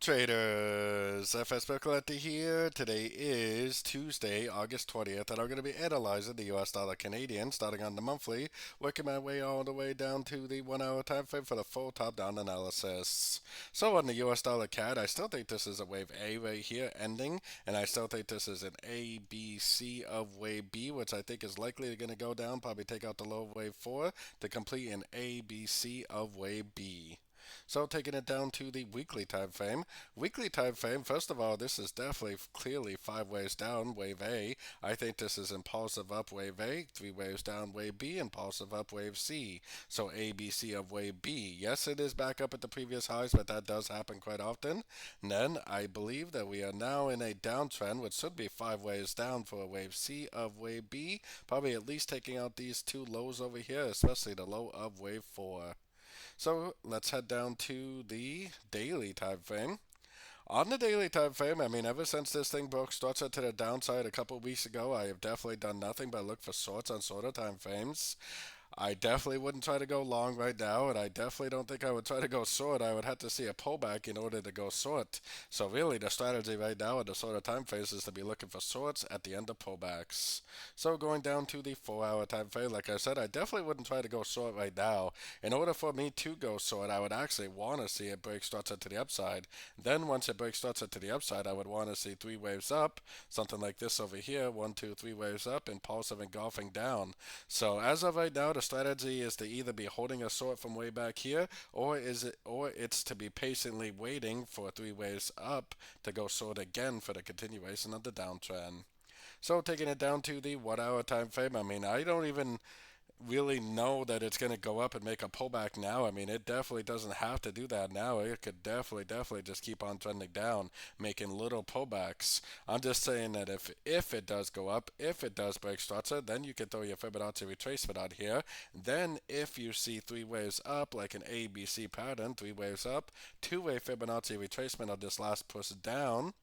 traders, FX Pip Collector here. Today is Tuesday, August 20th, and I'm going to be analyzing the US dollar Canadian starting on the monthly, working my way all the way down to the 1 hour time frame for the full top-down analysis. So on the US dollar CAD, I still think this is a wave A right here ending, and I still think this is an A, B, C of wave B, which I think is likely going to go down, probably take out the low of wave 4 to complete an A, B, C of wave B. So taking it down to the weekly time frame. Weekly time frame, first of all, this is definitely clearly 5 waves down, wave A. I think this is impulsive up, wave A, 3 waves down, wave B, impulsive up, wave C. So A, B, C of wave B. Yes, it is back up at the previous highs, but that does happen quite often. And then I believe that we are now in a downtrend, which should be 5 waves down for a wave C of wave B. Probably at least taking out these two lows over here, especially the low of wave 4. So let's head down to the daily time frame. On the daily time frame, I mean, ever since this thing broke structure to the downside a couple weeks ago, I have definitely done nothing but look for shorts on shorter time frames. I definitely wouldn't try to go long right now, and I definitely don't think I would try to go short. I would have to see a pullback in order to go short. So really, the strategy right now in the shorter time phase is to be looking for shorts at the end of pullbacks. So going down to the 4 hour time frame, like I said, I definitely wouldn't try to go short right now. In order for me to go short, I would actually want to see it break structure to the upside. Then once it breaks structure to the upside, I would want to see 3 waves up, something like this over here, 1, 2, 3 waves up, impulsive engulfing down. So as of right now, the strategy is to either be holding a short from way back here, or it's to be patiently waiting for 3 waves up to go short again for the continuation of the downtrend. So taking it down to the 1 hour time frame, I mean, I don't even really know that it's going to go up and make a pullback now. I mean, it definitely doesn't have to do that now. It could definitely just keep on trending down, making little pullbacks. I'm just saying that if it does go up, if it does break structure, then you can throw your Fibonacci retracement out here. Then if you see 3 waves up, like an ABC pattern, 3 waves up, 2-way Fibonacci retracement of this last push down,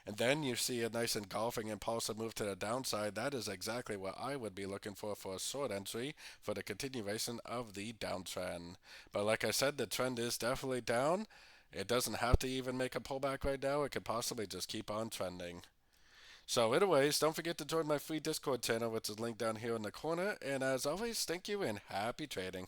and then you see a nice engulfing impulsive move to the downside, that is exactly what I would be looking for a short entry for the continuation of the downtrend. But like I said, the trend is definitely down. It doesn't have to even make a pullback right now. It could possibly just keep on trending. So anyways, don't forget to join my free Discord channel, which is linked down here in the corner. And as always, thank you and happy trading.